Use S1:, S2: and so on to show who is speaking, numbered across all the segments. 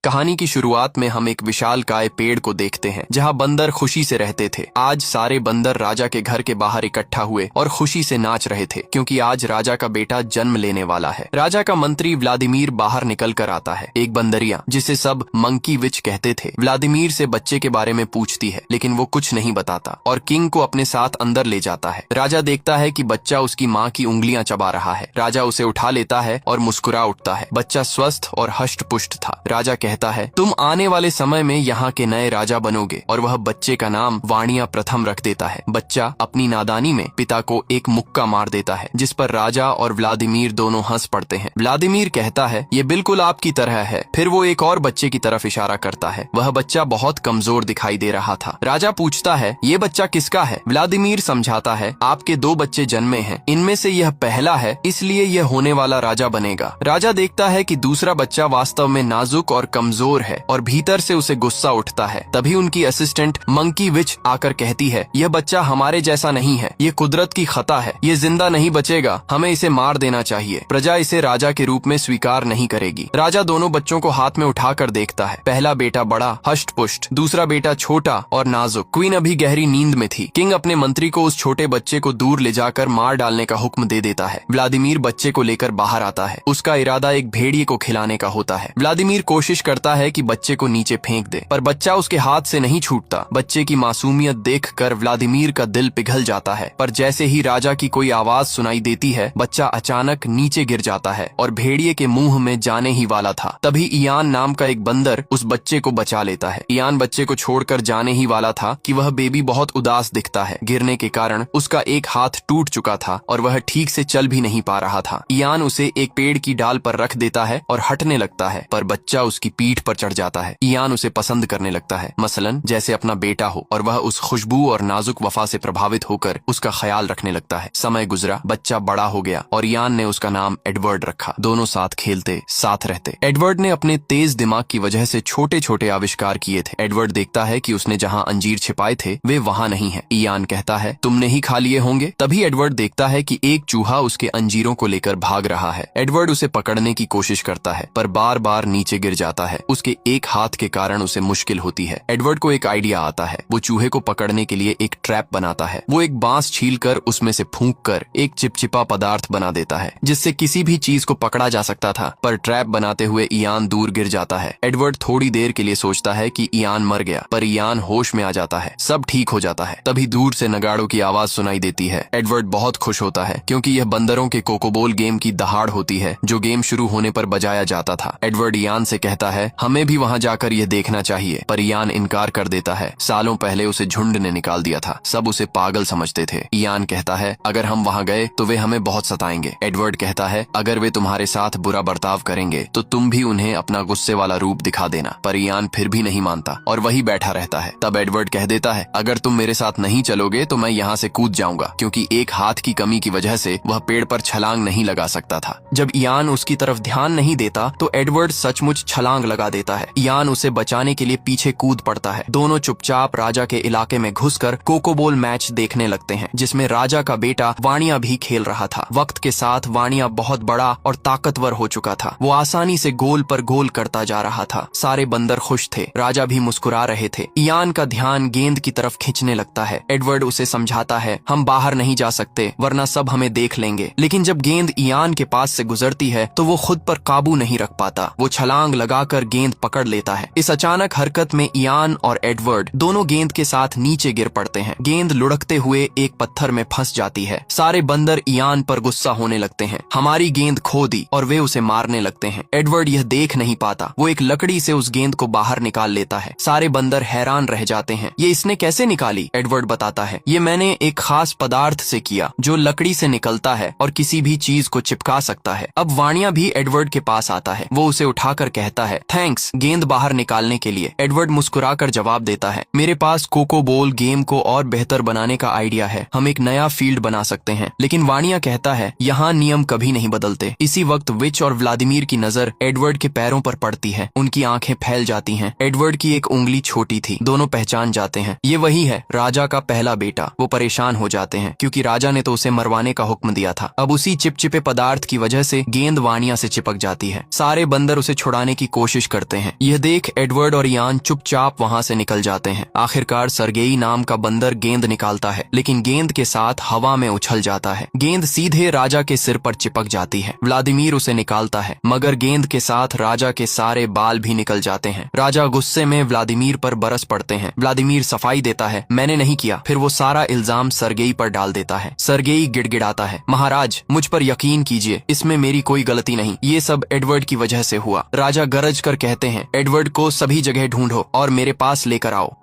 S1: कहानी की शुरुआत में हम एक विशालकाय पेड़ को देखते हैं जहां बंदर खुशी से रहते थे। आज सारे बंदर राजा के घर के बाहर इकट्ठा हुए और खुशी से नाच रहे थे क्योंकि आज राजा का बेटा जन्म लेने वाला है। राजा का मंत्री व्लादिमीर बाहर निकल कर आता है। एक बंदरिया जिसे सब मंकी विच कहते थे व्लादिमीर से बच्चे के बारे में पूछती है, लेकिन वो कुछ नहीं बताता और किंग को अपने साथ अंदर ले जाता है। राजा देखता है कि बच्चा उसकी माँ की उंगलियां चबा रहा है। राजा उसे उठा लेता है और मुस्कुरा उठता है। बच्चा स्वस्थ और हष्ट पुष्ट था। राजा कहता है, तुम आने वाले समय में यहाँ के नए राजा बनोगे, और वह बच्चे का नाम वाणिया प्रथम रख देता है। बच्चा अपनी नादानी में पिता को एक मुक्का मार देता है, जिस पर राजा और व्लादिमीर दोनों हंस पड़ते हैं। व्लादिमीर कहता है, ये बिल्कुल आपकी तरह है। फिर वो एक और बच्चे की तरफ इशारा करता है। वह बच्चा बहुत कमजोर दिखाई दे रहा था। राजा पूछता है, ये बच्चा किसका है? व्लादिमीर समझाता है, आपके 2 बच्चे जन्मे हैं, इनमें से यह पहला है, इसलिए यह होने वाला राजा बनेगा। राजा देखता है कि दूसरा बच्चा वास्तव में नाजुक और कमजोर है और भीतर से उसे गुस्सा उठता है। तभी उनकी असिस्टेंट मंकी विच आकर कहती है, यह बच्चा हमारे जैसा नहीं है, ये कुदरत की खता है, ये जिंदा नहीं बचेगा, हमें इसे मार देना चाहिए। प्रजा इसे राजा के रूप में स्वीकार नहीं करेगी। राजा दोनों बच्चों को हाथ में उठाकर देखता है। पहला बेटा बड़ा हष्ट पुष्ट, दूसरा बेटा छोटा और नाजुक। क्वीन अभी गहरी नींद में थी। किंग अपने मंत्री को उस छोटे बच्चे को दूर ले जाकर मार डालने का हुक्म दे देता है। व्लादिमीर बच्चे को लेकर बाहर आता है। उसका इरादा एक भेड़िए को खिलाने का होता है। व्लादिमीर कोशिश करता है कि बच्चे को नीचे फेंक दे, पर बच्चा उसके हाथ से नहीं छूटता। बच्चे की मासूमियत देखकर व्लादिमीर का दिल पिघल जाता है, पर जैसे ही राजा की कोई आवाज सुनाई देती है, बच्चा अचानक नीचे गिर जाता है और भेड़िए के मुंह में जाने ही वाला था। तभी इयान नाम का एक बंदर उस बच्चे को बचा लेता है। इयान बच्चे को छोड़कर जाने ही वाला था कि वह बेबी बहुत उदास दिखता है। गिरने के कारण उसका एक हाथ टूट चुका था और वह ठीक से चल भी नहीं पा रहा था। इयान उसे एक पेड़ की डाल पर रख देता है और हटने लगता है, पर बच्चा उसकी पीठ पर चढ़ जाता है। इयान उसे पसंद करने लगता है, मसलन जैसे अपना बेटा हो, और वह उस खुशबू और नाजुक वफा से प्रभावित होकर उसका ख्याल रखने लगता है। समय गुजरा, बच्चा बड़ा हो गया और इयान ने उसका नाम एडवर्ड रखा। दोनों साथ खेलते, साथ रहते। एडवर्ड ने अपने तेज दिमाग की वजह से छोटे छोटे आविष्कार किए थे। एडवर्ड देखता है कि उसने जहाँ अंजीर छिपाए थे वे वहाँ नहीं है। इयान कहता है, तुमने ही खा लिए होंगे। तभी एडवर्ड देखता है कि एक चूहा उसके अंजीरों को लेकर भाग रहा है। एडवर्ड उसे पकड़ने की कोशिश करता है, पर बार बार नीचे गिर जाता है। उसके एक हाथ के कारण उसे मुश्किल होती है। एडवर्ड को एक आइडिया आता है। वो चूहे को पकड़ने के लिए एक ट्रैप बनाता है। वो एक बांस छीलकर उसमें से फूंककर एक चिपचिपा पदार्थ बना देता है, जिससे किसी भी चीज को पकड़ा जा सकता था। पर ट्रैप बनाते हुए इयान दूर गिर जाता है। एडवर्ड थोड़ी देर के लिए सोचता है कि इयान मर गया, पर इयान होश में आ जाता है। सब ठीक हो जाता है। तभी दूर से नगाड़ों की आवाज सुनाई देती है। एडवर्ड बहुत खुश होता है क्योंकि यह बंदरों के कोकोबोल गेम की दहाड़ होती है जो गेम शुरू होने पर बजाया जाता था। एडवर्ड इयान से कहता है, हमें भी वहाँ जाकर यह देखना चाहिए, पर इयान इनकार कर देता है। सालों पहले उसे झुंड ने निकाल दिया था। सब उसे पागल समझते थे। इयान कहता है, अगर हम वहाँ गए तो वे हमें बहुत सताएंगे। एडवर्ड कहता है, अगर वे तुम्हारे साथ बुरा बर्ताव करेंगे तो तुम भी उन्हें अपना गुस्से वाला रूप दिखा देना। पर इयान फिर भी नहीं मानता और वही बैठा रहता है। तब एडवर्ड कह देता है, अगर तुम मेरे साथ नहीं चलोगे तो मैं यहाँ से कूद जाऊंगा, क्योंकि एक हाथ की कमी की वजह से वह पेड़ पर छलांग नहीं लगा सकता था। जब इयान उसकी तरफ ध्यान नहीं देता तो एडवर्ड सचमुच छलांग लगा देता है। इयान उसे बचाने के लिए पीछे कूद पड़ता है। दोनों चुपचाप राजा के इलाके में घुसकर कोकोबोल मैच देखने लगते हैं, जिसमें राजा का बेटा वाणिया भी खेल रहा था। वक्त के साथ वाणिया बहुत बड़ा और ताकतवर हो चुका था। वो आसानी से गोल पर गोल करता जा रहा था। सारे बंदर खुश थे। राजा भी मुस्कुरा रहे थे। इयान का ध्यान गेंद की तरफ खींचने लगता है। एडवर्ड उसे समझाता है, हम बाहर नहीं जा सकते वरना सब हमें देख लेंगे। लेकिन जब गेंद इयान के पास से गुजरती है तो वो खुद पर काबू नहीं रख पाता। वो छलांग लगाकर गेंद पकड़ लेता है। इस अचानक हरकत में इयान और एडवर्ड दोनों गेंद के साथ नीचे गिर पड़ते हैं। गेंद लुढ़कते हुए एक पत्थर में फंस जाती है। सारे बंदर इयान पर गुस्सा होने लगते हैं। हमारी गेंद खो दी, और वे उसे मारने लगते हैं। एडवर्ड यह देख नहीं पाता। वो एक लकड़ी से उस गेंद को बाहर निकाल लेता है। सारे बंदर हैरान रह जाते हैं। ये इसने कैसे निकाली? एडवर्ड बताता है, ये मैंने एक खास पदार्थ से किया जो लकड़ी से निकलता है और किसी भी चीज को चिपका सकता है। अब वाणिया भी एडवर्ड के पास आता है। वो उसे उठाकर कहता है, थैंक्स गेंद बाहर निकालने के लिए। एडवर्ड मुस्कुराकर जवाब देता है, मेरे पास कोकोबोल गेम को और बेहतर बनाने का आइडिया है। हम एक नया फील्ड बना सकते हैं। लेकिन वाणिया कहता है, यहाँ नियम कभी नहीं बदलते। इसी वक्त विच और व्लादिमीर की नजर एडवर्ड के पैरों पर पड़ती है। उनकी आंखें फैल जाती हैं। एडवर्ड की एक उंगली छोटी थी। दोनों पहचान जाते हैं, ये वही है, राजा का पहला बेटा। वो परेशान हो जाते हैं क्योंकि राजा ने तो उसे मरवाने का हुक्म दिया था। अब उसी चिपचिपे पदार्थ की वजह से गेंद वाणिया से चिपक जाती है। सारे बंदर उसे छुड़ाने की कोशिश कोशिश करते हैं। यह देख एडवर्ड और इयान चुपचाप वहां से निकल जाते हैं। आखिरकार सर्गेई नाम का बंदर गेंद निकालता है, लेकिन गेंद के साथ हवा में उछल जाता है। गेंद सीधे राजा के सिर पर चिपक जाती है। व्लादिमीर उसे निकालता है, मगर गेंद के साथ राजा के सारे बाल भी निकल जाते हैं। राजा गुस्से में व्लादिमीर पर बरस पड़ते हैं। व्लादिमीर सफाई देता है, मैंने नहीं किया। फिर वो सारा इल्जाम सर्गेई पर डाल देता है। सर्गेई गिड़गिड़ाता है, महाराज मुझ पर यकीन कीजिए, इसमें मेरी कोई गलती नहीं, ये सब एडवर्ड की वजह से हुआ। राजा गरज कर कहते हैं, एडवर्ड को सभी जगह ढूंढो और मेरे पास लेकर आओ।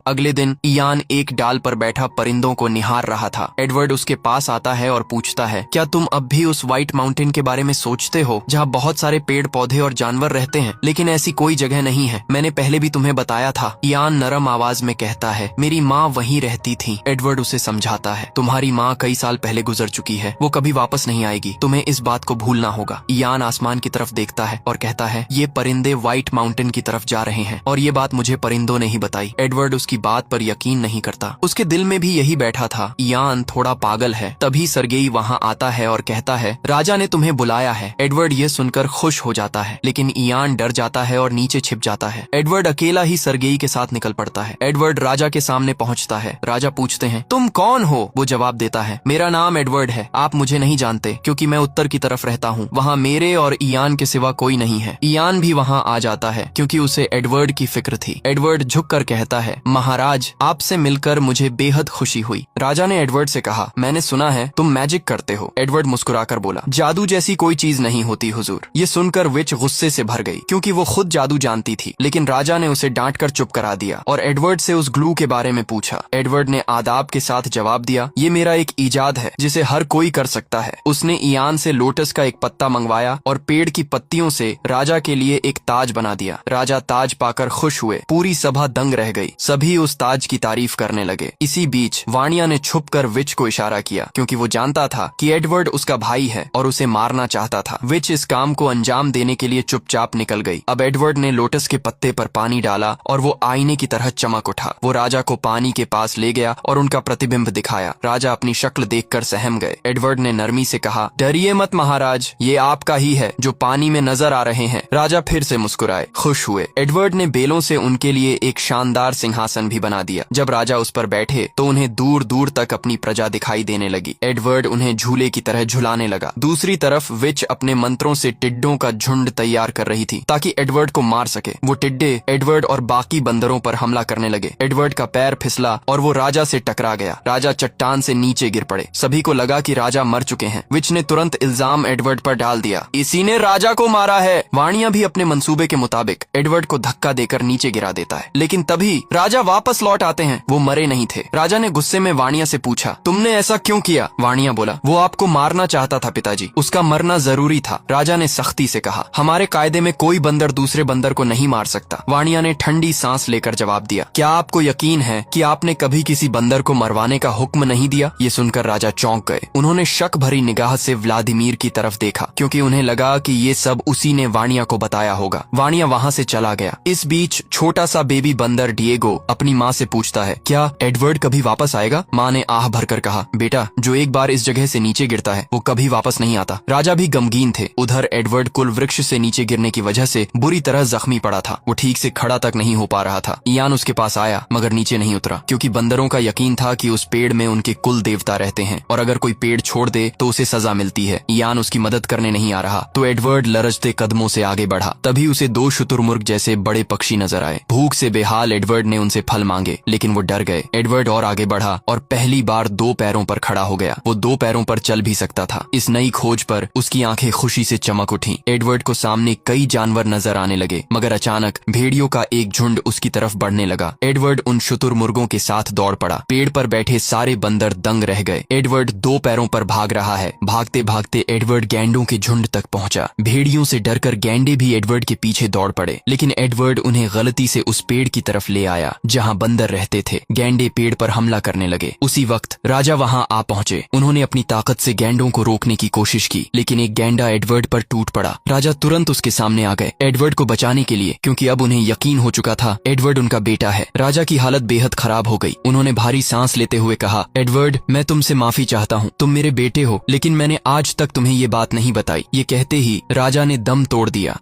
S1: अगले दिन इयान एक डाल पर बैठा परिंदों को निहार रहा था। एडवर्ड उसके पास आता है और पूछता है, क्या तुम अब भी उस व्हाइट माउंटेन के बारे में सोचते हो जहाँ बहुत सारे पेड़ पौधे और जानवर रहते हैं, लेकिन ऐसी कोई जगह नहीं है? मैंने पहले भी तुम्हें बताया था। इयान नरम आवाज में कहता है, मेरी माँ वहीं रहती थी। एडवर्ड उसे समझाता है, तुम्हारी माँ कई साल पहले गुजर चुकी है, वो कभी वापस नहीं आएगी, तुम्हें इस बात को भूलना होगा। इयान आसमान की तरफ देखता है और कहता है, ये परिंदे व्हाइट माउंटेन की तरफ जा रहे हैं और ये बात मुझे परिंदों ने ही बताई। एडवर्ड उसकी बात पर यकीन नहीं करता। उसके दिल में भी यही बैठा था, इयान थोड़ा पागल है। तभी सर्गेई वहां आता है और कहता है, राजा ने तुम्हें बुलाया है। एडवर्ड ये सुनकर खुश हो जाता है, लेकिन इयान डर जाता है और नीचे छिप जाता है। एडवर्ड अकेला ही सर्गेई के साथ निकल पड़ता है। एडवर्ड राजा के सामने पहुंचता है। राजा पूछते हैं, तुम कौन हो? वो जवाब देता है, मेरा नाम एडवर्ड है, आप मुझे नहीं जानते क्योंकि मैं उत्तर की तरफ रहता हूँ। वहाँ मेरे और इयान के सिवा कोई नहीं है। इयान भी वहाँ आ जाता है क्योंकि उसे एडवर्ड की फिक्र थी। एडवर्ड झुक कर कहता है, महाराज आपसे मिलकर मुझे बेहद खुशी हुई। राजा ने एडवर्ड से कहा, मैंने सुना है तुम मैजिक करते हो। एडवर्ड मुस्कुराकर बोला, जादू जैसी कोई चीज नहीं होती हुजूर। ये सुनकर विच गुस्से से भर गई क्योंकि वो खुद जादू जानती थी, लेकिन राजा ने उसे डांट कर चुप करा दिया और एडवर्ड से उस ग्लू के बारे में पूछा। एडवर्ड ने आदाब के साथ जवाब दिया, ये मेरा एक ईजाद है जिसे हर कोई कर सकता है। उसने इयान से लोटस का एक पत्ता मंगवाया और पेड़ की पत्तियों से राजा के लिए एक ताज बना दिया। राजा ताज पाकर खुश हुए, पूरी सभा दंग रह गई। सभी उस ताज की तारीफ करने लगे। इसी बीच वाणिया ने छुपकर विच को इशारा किया क्योंकि वो जानता था कि एडवर्ड उसका भाई है और उसे मारना चाहता था। विच इस काम को अंजाम देने के लिए चुपचाप निकल गई। अब एडवर्ड ने लोटस के पत्ते पर पानी डाला और वो आईने की तरह चमक उठा। वो राजा को पानी के पास ले गया और उनका प्रतिबिंब दिखाया। राजा अपनी शक्ल देखकर सहम गए। एडवर्ड ने नरमी से कहा, डरिए मत महाराज, ये आपका ही है जो पानी में नजर आ रहे हैं। राजा फिर से मुस्कुराए, खुश हुए। एडवर्ड ने बेलों से उनके लिए एक शानदार सिंहासन भी बना दिया। जब राजा उस पर बैठे तो उन्हें दूर दूर तक अपनी प्रजा दिखाई देने लगी। एडवर्ड उन्हें झूले की तरह झुलाने लगा। दूसरी तरफ विच अपने मंत्रों से टिड्डों का झुंड तैयार कर रही थी ताकि एडवर्ड को मार सके। वो टिड्डे एडवर्ड और बाकी बंदरों पर हमला करने लगे। एडवर्ड का पैर फिसला और वो राजा से टकरा गया। राजा चट्टान से नीचे गिर पड़े। सभी को लगा कि राजा मर चुके हैं। विच ने तुरंत इल्जाम एडवर्ड पर डाल दिया, इसी ने राजा को मारा है। वाणिया भी अपने मंसूबे के मुताबिक एडवर्ड को धक्का देकर नीचे गिरा देता है, लेकिन तभी राजा वापस लौट आते हैं। वो मरे नहीं थे। राजा ने गुस्से में वाणिया से पूछा, तुमने ऐसा क्यों किया? वाणिया बोला, वो आपको मारना चाहता था पिताजी, उसका मरना जरूरी था। राजा ने सख्ती से कहा, हमारे कायदे में कोई बंदर दूसरे बंदर को नहीं मार सकता। वाणिया ने ठंडी सांस लेकर जवाब दिया, क्या आपको यकीन है कि आपने कभी किसी बंदर को मरवाने का हुक्म नहीं दिया? ये सुनकर राजा चौंक गए। उन्होंने शक भरी निगाह से व्लादिमीर की तरफ देखा क्योंकि उन्हें लगा कि ये सब उसी ने वाणिया को बताया होगा। वाणिया वहाँ से चला गया। इस बीच छोटा सा बेबी बंदर डिएगो अपनी माँ से पूछता है, क्या एडवर्ड कभी वापस आएगा? माँ ने आह भरकर कहा, बेटा जो एक बार इस जगह से नीचे गिरता है वो कभी वापस नहीं आता। राजा भी गमगीन थे। उधर एडवर्ड कुल वृक्ष से नीचे गिरने की वजह से बुरी तरह जख्मी पड़ा था। वो ठीक से खड़ा तक नहीं हो पा रहा था। इयान उसके पास आया मगर नीचे नहीं उतरा क्योंकि बंदरों का यकीन था कि उस पेड़ में उनके कुल देवता रहते हैं और अगर कोई पेड़ छोड़ दे तो उसे सजा मिलती है। इयान उसकी मदद करने नहीं आ रहा तो एडवर्ड लरजते कदमों से आगे बढ़ा। तभी उसे दो शुतुरमुर्ग जैसे बड़े पक्षी नजर आए। भूख से बेहाल एडवर्ड ने उनसे फल मांगे लेकिन वो डर गए। एडवर्ड और आगे बढ़ा और पहली बार दो पैरों पर खड़ा हो गया। वो दो पैरों पर चल भी सकता था। इस नई खोज पर उसकी आंखें खुशी से चमक उठी। एडवर्ड को सामने कई जानवर नजर आने लगे मगर अचानक भेड़ियों का एक झुंड उसकी तरफ बढ़ने लगा। एडवर्ड उन शुतुरमुर्गों के साथ दौड़ पड़ा। पेड़ पर बैठे सारे बंदर दंग रह गए। एडवर्ड दो पैरों पर भाग रहा है। भागते भागते एडवर्ड गैंडों के झुंड तक पहुंचा। भेड़ियों से डरकर गैंडे भी एडवर्ड के पीछे दौड़ पड़े लेकिन एडवर्ड उन्हें गलती से उस पेड़ की तरफ ले आया जहां बंदर रहते थे। गैंडे पेड़ पर हमला करने लगे। उसी वक्त राजा वहां आ पहुंचे। उन्होंने अपनी ताकत से गैंडों को रोकने की कोशिश की लेकिन एक गैंडा एडवर्ड पर टूट पड़ा। राजा तुरंत उसके सामने आ गए एडवर्ड को बचाने के लिए क्योंकि अब उन्हें यकीन हो चुका था एडवर्ड उनका बेटा है। राजा की हालत बेहद खराब हो गई। उन्होंने भारी सांस लेते हुए कहा, एडवर्ड मैं तुमसे माफी चाहता हूँ, तुम मेरे बेटे हो लेकिन मैंने आज तक तुम्हें ये बात नहीं बताई। ये कहते ही राजा ने दम तोड़ दिया।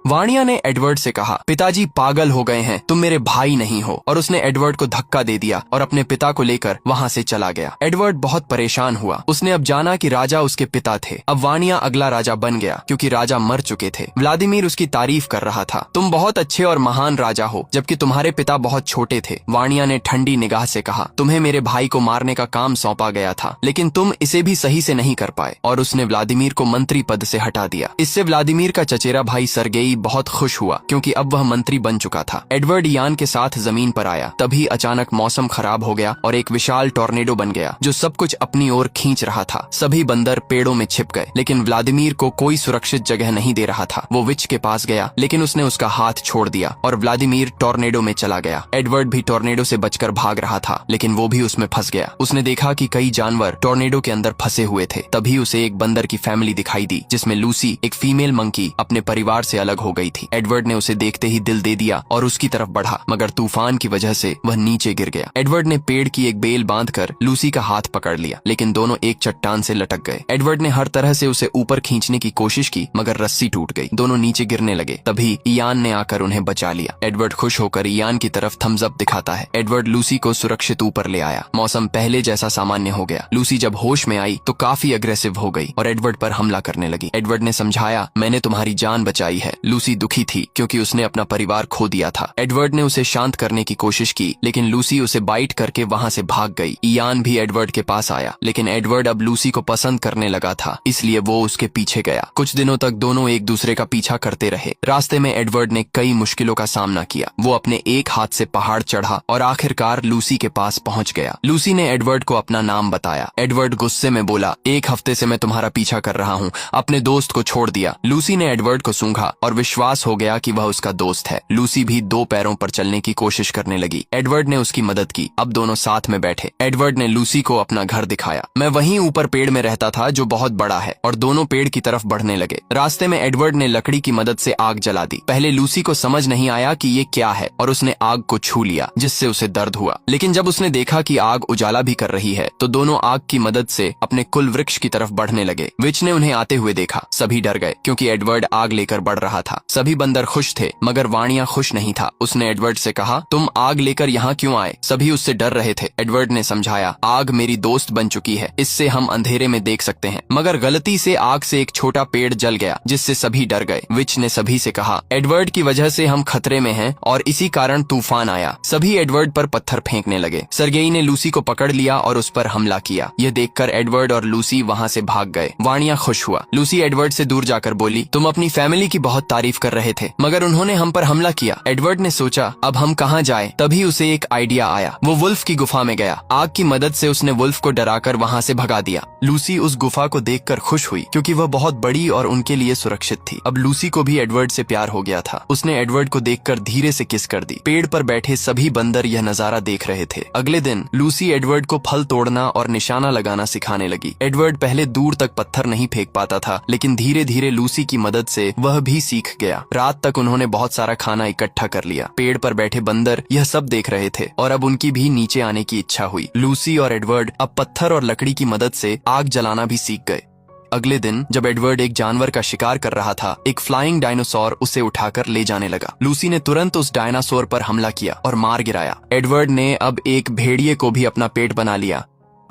S1: वाणिया ने एडवर्ड से कहा, पिताजी पागल हो गए हैं, तुम मेरे भाई नहीं हो, और उसने एडवर्ड को धक्का दे दिया और अपने पिता को लेकर वहाँ से चला गया। एडवर्ड बहुत परेशान हुआ। उसने अब जाना कि राजा उसके पिता थे। अब वाणिया अगला राजा बन गया क्योंकि राजा मर चुके थे। व्लादिमीर उसकी तारीफ कर रहा था। तुम बहुत अच्छे और महान राजा हो, जबकि तुम्हारे पिता बहुत छोटे थे। वाणिया ने ठंडी निगाह से कहा, तुम्हें मेरे भाई को मारने का काम सौंपा गया था, लेकिन तुम इसे भी सही से नहीं कर पाए, और उसने व्लादिमीर को मंत्री पद से हटा दिया। इससे व्लादिमीर का चचेरा भाई सर्गेई बहुत खुश हुआ क्योंकि अब वह मंत्री बन चुका था। एडवर्ड इयान के साथ जमीन पर आया। तभी अचानक मौसम खराब हो गया और एक विशाल टॉर्नेडो बन गया जो सब कुछ अपनी ओर खींच रहा था। सभी बंदर पेड़ों में छिप गए, लेकिन व्लादिमीर को कोई सुरक्षित जगह नहीं दे रहा था। वो विच के पास गया, लेकिन उसने उसका हाथ छोड़ दिया और व्लादिमीर टॉर्नेडो में चला गया। एडवर्ड भी टॉर्नेडो से बचकर भाग रहा था, लेकिन वो भी उसमें फंस गया। उसने देखा कि कई जानवर टॉर्नेडो के अंदर फंसे हुए थे। तभी उसे एक बंदर की फैमिली दिखाई दी, जिसमें लूसी, एक फीमेल मंकी, अपने परिवार से अलग हो गई थी। एडवर्ड ने उसे देखते ही दिल दे दिया और उसकी तरफ बढ़ा, मगर तूफान की वजह से वह नीचे गिर गया। एडवर्ड ने पेड़ की एक बेल बांधकर लूसी का हाथ पकड़ लिया, लेकिन दोनों एक चट्टान से लटक गए। एडवर्ड ने हर तरह से उसे ऊपर खींचने की कोशिश की, मगर रस्सी टूट गई। दोनों नीचे गिरने लगे। तभी इयान ने आकर उन्हें बचा लिया। एडवर्ड खुश होकर इयान की तरफ थम्स अप दिखाता है। एडवर्ड लूसी को सुरक्षित ऊपर ले आया। मौसम पहले जैसा सामान्य हो गया। लूसी जब होश में आई तो काफी अग्रेसिव हो गई और एडवर्ड पर हमला करने लगी। एडवर्ड ने समझाया, मैंने तुम्हारी जान बचाई है। लूसी दुखी थी क्योंकि उसने अपना परिवार खो दिया था। एडवर्ड ने उसे शांत करने की कोशिश की, लेकिन लूसी उसे बाइट करके वहाँ से भाग गई। इयान भी एडवर्ड के पास आया, लेकिन एडवर्ड अब लूसी को पसंद करने लगा था, इसलिए वो उसके पीछे गया। कुछ दिनों तक दोनों एक दूसरे का पीछा करते रहे। रास्ते में एडवर्ड ने कई मुश्किलों का सामना किया। वो अपने एक हाथ से पहाड़ चढ़ा और आखिरकार लूसी के पास पहुंच गया। लूसी ने एडवर्ड को अपना नाम बताया। एडवर्ड गुस्से में बोला, एक हफ्ते से मैं तुम्हारा पीछा कर रहा हूँ, अपने दोस्त को छोड़ दिया। लूसी ने एडवर्ड को सूंघा और विश्वास हो गया कि वह उसका दोस्त है। लूसी भी दो पैरों पर चलने की कोशिश करने लगी। एडवर्ड ने उसकी मदद की। अब दोनों साथ में बैठे। एडवर्ड ने लूसी को अपना घर दिखाया। मैं वहीं ऊपर पेड़ में रहता था जो बहुत बड़ा है, और दोनों पेड़ की तरफ बढ़ने लगे। रास्ते में एडवर्ड ने लकड़ी की मदद से आग जला दी। पहले लूसी को समझ नहीं आया कि ये क्या है और उसने आग को छू लिया, जिससे उसे दर्द हुआ। लेकिन जब उसने देखा कि आग उजाला भी कर रही है तो दोनों आग की मदद से अपने कुल वृक्ष की तरफ बढ़ने लगे। विच ने उन्हें आते हुए देखा। सभी डर गए क्योंकि एडवर्ड आग लेकर बढ़ रहा था। सभी बंदर खुश थे, मगर वाणिया खुश नहीं था। उसने एडवर्ड से कहा, तुम आग लेकर यहाँ क्यों आए? सभी उससे डर रहे थे। एडवर्ड ने समझाया, आग मेरी दोस्त बन चुकी है, इससे हम अंधेरे में देख सकते हैं। मगर गलती से आग से एक छोटा पेड़ जल गया, जिससे सभी डर गए। विच ने सभी से कहा, एडवर्ड की वजह से हम खतरे में हैं और इसी कारण तूफान आया। सभी एडवर्ड पर पत्थर फेंकने लगे। सर्गेई ने लूसी को पकड़ लिया और उस पर हमला किया। यह देखकर एडवर्ड और लूसी वहाँ से भाग गए। वाणिया खुश हुआ। लूसी एडवर्ड से दूर जाकर बोली, तुम अपनी फैमिली की बहुत तारीफ कर रहे थे, मगर उन्होंने हम पर हमला किया। एडवर्ड ने सोचा, अब हम कहाँ जाएं? तभी उसे एक आइडिया आया। वो वुल्फ की गुफा में गया। आग की मदद से उसने वुल्फ को डराकर वहाँ से भगा दिया। लूसी उस गुफा को देखकर खुश हुई क्योंकि वह बहुत बड़ी और उनके लिए सुरक्षित थी। अब लूसी को भी एडवर्ड से प्यार हो गया था। उसने एडवर्ड को देखकर धीरे से किस कर दी। पेड़ पर बैठे सभी बंदर यह नजारा देख रहे थे। अगले दिन लूसी एडवर्ड को फल तोड़ना और निशाना लगाना सिखाने लगी। एडवर्ड पहले दूर तक पत्थर नहीं फेंक पाता था, लेकिन धीरे धीरे लूसी की मदद से वह भी सीख गया। रात तक उन्होंने बहुत सारा खाना इकट्ठा कर लिया। पेड़ पर बैठे बंदर यह सब देख रहे थे और अब उनकी भी नीचे आने की इच्छा हुई। लूसी और एडवर्ड अब पत्थर और लकड़ी की मदद से आग जलाना भी सीख गए। अगले दिन जब एडवर्ड एक जानवर का शिकार कर रहा था, एक फ्लाइंग डायनासोर उसे उठाकर ले जाने लगा। लूसी ने तुरंत उस डायनासोर पर हमला किया और मार गिराया। एडवर्ड ने अब एक भेड़िए को भी अपना पेट बना लिया।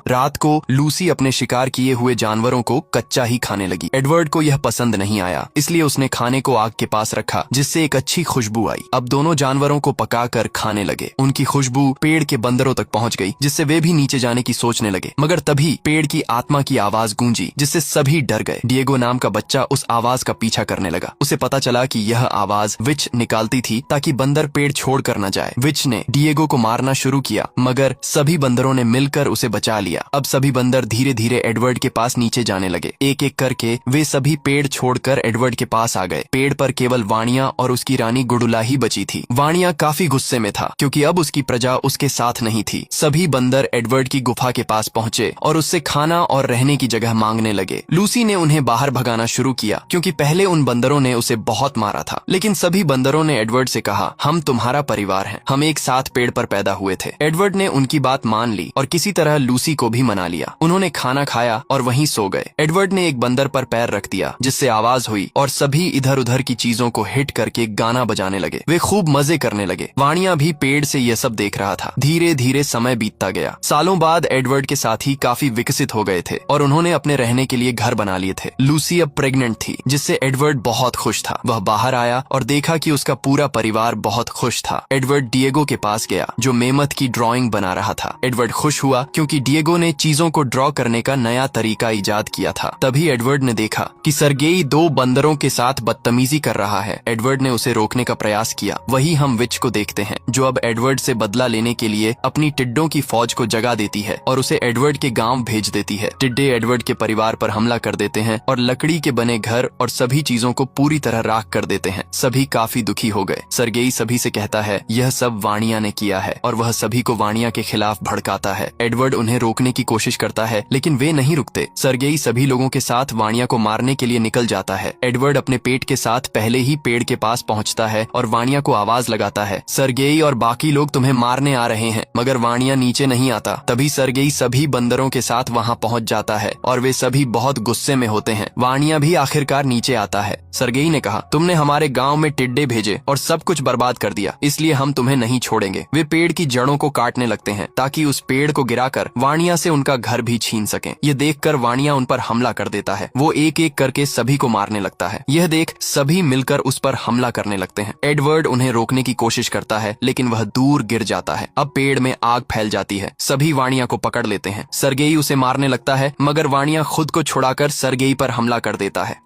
S1: रात को लूसी अपने शिकार किए हुए जानवरों को कच्चा ही खाने लगी। एडवर्ड को यह पसंद नहीं आया, इसलिए उसने खाने को आग के पास रखा, जिससे एक अच्छी खुशबू आई। अब दोनों जानवरों को पकाकर खाने लगे। उनकी खुशबू पेड़ के बंदरों तक पहुंच गई, जिससे वे भी नीचे जाने की सोचने लगे। मगर तभी पेड़ की आत्मा की आवाज गूंजी, जिससे सभी डर गए। डिएगो नाम का बच्चा उस आवाज का पीछा करने लगा। उसे पता चला कि यह आवाज विच निकालती थी ताकि बंदर पेड़ छोड़कर न जाए। विच ने डिएगो को मारना शुरू किया, मगर सभी बंदरों ने मिलकर उसे बचा लिया। अब सभी बंदर धीरे धीरे एडवर्ड के पास नीचे जाने लगे। एक एक करके वे सभी पेड़ छोड़कर एडवर्ड के पास आ गए। पेड़ पर केवल वाणिया और उसकी रानी गुडुला ही बची थी। वाणिया काफी गुस्से में था क्योंकि अब उसकी प्रजा उसके साथ नहीं थी। सभी बंदर एडवर्ड की गुफा के पास पहुंचे और उससे खाना और रहने की जगह मांगने लगे। लूसी ने उन्हें बाहर भगाना शुरू किया क्योंकि पहले उन बंदरों ने उसे बहुत मारा था। लेकिन सभी बंदरों ने एडवर्ड से कहा, हम तुम्हारा परिवार हैं, हम एक साथ पेड़ पर पैदा हुए थे। एडवर्ड ने उनकी बात मान ली और किसी तरह लूसी को भी मना लिया। उन्होंने खाना खाया और वहीं सो गए। एडवर्ड ने एक बंदर पर पैर रख दिया जिससे आवाज हुई और सभी इधर उधर की चीजों को हिट करके गाना बजाने लगे। वे खूब मजे करने लगे। वाणिया भी पेड़ से यह सब देख रहा था। धीरे धीरे समय बीतता गया। सालों बाद एडवर्ड के साथी काफी विकसित हो गए थे और उन्होंने अपने रहने के लिए घर बना लिए थे। लूसी अब प्रेग्नेंट थी जिससे एडवर्ड बहुत खुश था। वह बाहर आया और देखा कि उसका पूरा परिवार बहुत खुश था। एडवर्ड डिएगो के पास गया जो मेमथ की ड्राइंग बना रहा था। एडवर्ड खुश हुआ क्योंकि डिएगो ने चीजों को ड्रॉ करने का नया तरीका इजाद किया था। तभी एडवर्ड ने देखा कि सर्गेई दो बंदरों के साथ बदतमीजी कर रहा है। एडवर्ड ने उसे रोकने का प्रयास किया। वही हम विच को देखते हैं जो अब एडवर्ड से बदला लेने के लिए अपनी टिड्डों की फौज को जगा देती है और उसे एडवर्ड के गांव भेज देती है। टिड्डे एडवर्ड के परिवार पर हमला कर देते हैं और लकड़ी के बने घर और सभी चीजों को पूरी तरह राख कर देते हैं। सभी काफी दुखी हो गए। सर्गेई सभी से कहता है यह सब वाणिया ने किया है और वह सभी को वाणिया के खिलाफ भड़काता है। एडवर्ड उन्हें रोकने की कोशिश करता है लेकिन वे नहीं रुकते। सर्गेई सभी लोगों के साथ वाणिया को मारने के लिए निकल जाता है। एडवर्ड अपने पेट के साथ पहले ही पेड़ के पास पहुंचता है और वाणिया को आवाज लगाता है, सर्गेई और बाकी लोग तुम्हें मारने आ रहे हैं। मगर वाणिया नीचे नहीं आता। तभी सर्गेई सभी बंदरों के साथ वहां पहुंच जाता है और वे सभी बहुत गुस्से में होते हैं। वाणिया भी आखिरकार नीचे आता है। सर्गेई ने कहा, तुमने हमारे गांव में टिड्डे भेजे और सब कुछ बर्बाद कर दिया, इसलिए हम तुम्हें नहीं छोड़ेंगे। वे पेड़ की जड़ों को काटने लगते हैं ताकि उस पेड़ को गिराकर वाणिया से उनका घर भी छीन सकें। ये देखकर वाणिया उन पर हमला कर देता है। वो एक एक करके सभी को मारने लगता है। यह देख सभी मिलकर उस पर हमला करने लगते हैं। एडवर्ड उन्हें रोकने की कोशिश करता है लेकिन वह दूर गिर जाता है। अब पेड़ में आग फैल जाती है। सभी वाणिया को पकड़ लेते हैं। सर्गेई उसे मारने लगता है मगर वाणिया खुद को छुड़ाकर सर्गेई पर हमला कर देता है।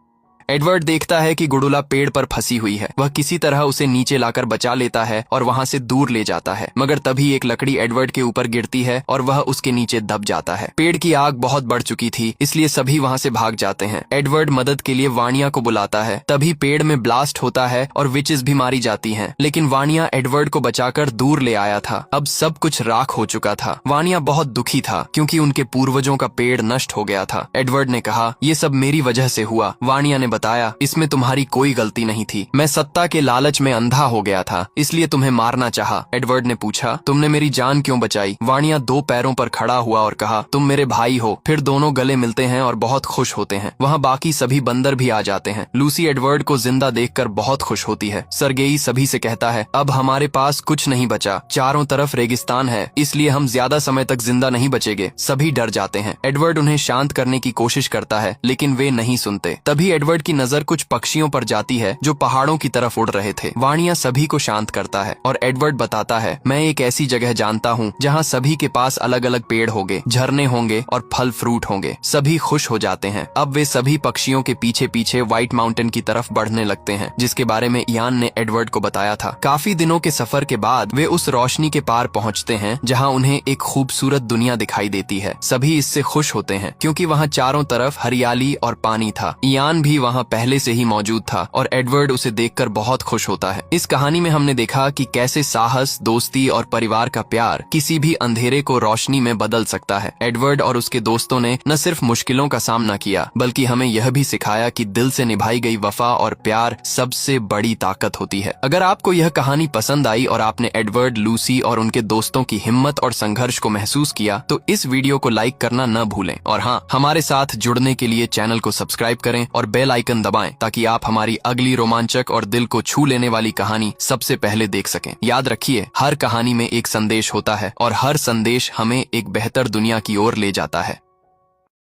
S1: एडवर्ड देखता है कि गुडुला पेड़ पर फंसी हुई है। वह किसी तरह उसे नीचे लाकर बचा लेता है और वहां से दूर ले जाता है। मगर तभी एक लकड़ी एडवर्ड के ऊपर गिरती है और वह उसके नीचे दब जाता है। पेड़ की आग बहुत बढ़ चुकी थी इसलिए सभी वहां से भाग जाते हैं। एडवर्ड मदद के लिए वाणिया को बुलाता है। तभी पेड़ में ब्लास्ट होता है और विचेस भी मारी जाती हैं। लेकिन वाणिया एडवर्ड को बचाकर दूर ले आया था। अब सब कुछ राख हो चुका था। वाणिया बहुत दुखी था क्योंकि उनके पूर्वजों का पेड़ नष्ट हो गया था। एडवर्ड ने कहा, ये सब मेरी वजह से हुआ। वाणिया ने बताया, इसमें तुम्हारी कोई गलती नहीं थी। मैं सत्ता के लालच में अंधा हो गया था इसलिए तुम्हें मारना चाहा। एडवर्ड ने पूछा, तुमने मेरी जान क्यों बचाई? वाणिया दो पैरों पर खड़ा हुआ और कहा, तुम मेरे भाई हो। फिर दोनों गले मिलते हैं और बहुत खुश होते हैं। वहाँ बाकी सभी बंदर भी आ जाते हैं। लूसी एडवर्ड को जिंदा देखकर बहुत खुश होती है। सर्गेई सभी से कहता है, अब हमारे पास कुछ नहीं बचा। चारों तरफ रेगिस्तान है इसलिए हम ज्यादा समय तक जिंदा नहीं बचेंगे। सभी डर जाते हैं। एडवर्ड उन्हें शांत करने की कोशिश करता है लेकिन वे नहीं सुनते। तभी एडवर्ड की नजर कुछ पक्षियों पर जाती है जो पहाड़ों की तरफ उड़ रहे थे। वाणिया सभी को शांत करता है और एडवर्ड बताता है, मैं एक ऐसी जगह जानता हूँ जहाँ सभी के पास अलग अलग पेड़ होंगे, झरने होंगे और फल फ्रूट होंगे। सभी खुश हो जाते हैं। अब वे सभी पक्षियों के पीछे पीछे व्हाइट माउंटेन की तरफ बढ़ने लगते हैं जिसके बारे में इयान ने एडवर्ड को बताया था। काफी दिनों के सफर के बाद वे उस रोशनी के पार पहुँचते हैं जहाँ उन्हें एक खूबसूरत दुनिया दिखाई देती है। सभी इससे खुश होते हैं क्योंकि वहाँ चारों तरफ हरियाली और पानी था। इयान भी वहाँ पहले से ही मौजूद था और एडवर्ड उसे देखकर बहुत खुश होता है। इस कहानी में हमने देखा कि कैसे साहस, दोस्ती और परिवार का प्यार किसी भी अंधेरे को रोशनी में बदल सकता है। एडवर्ड और उसके दोस्तों ने न सिर्फ मुश्किलों का सामना किया बल्कि हमें यह भी सिखाया कि दिल से निभाई गई वफा और प्यार सबसे बड़ी ताकत होती है। अगर आपको यह कहानी पसंद आई और आपने एडवर्ड, लूसी और उनके दोस्तों की हिम्मत और संघर्ष को महसूस किया तो इस वीडियो को लाइक करना न भूलें। और हाँ, हमारे साथ जुड़ने के लिए चैनल को सब्सक्राइब करें और बेल आइकन दबाएं ताकि आप हमारी अगली रोमांचक और दिल को छू लेने वाली कहानी सबसे पहले देख सकें। याद रखिए, हर कहानी में एक संदेश होता है और हर संदेश हमें एक बेहतर दुनिया की ओर ले जाता है।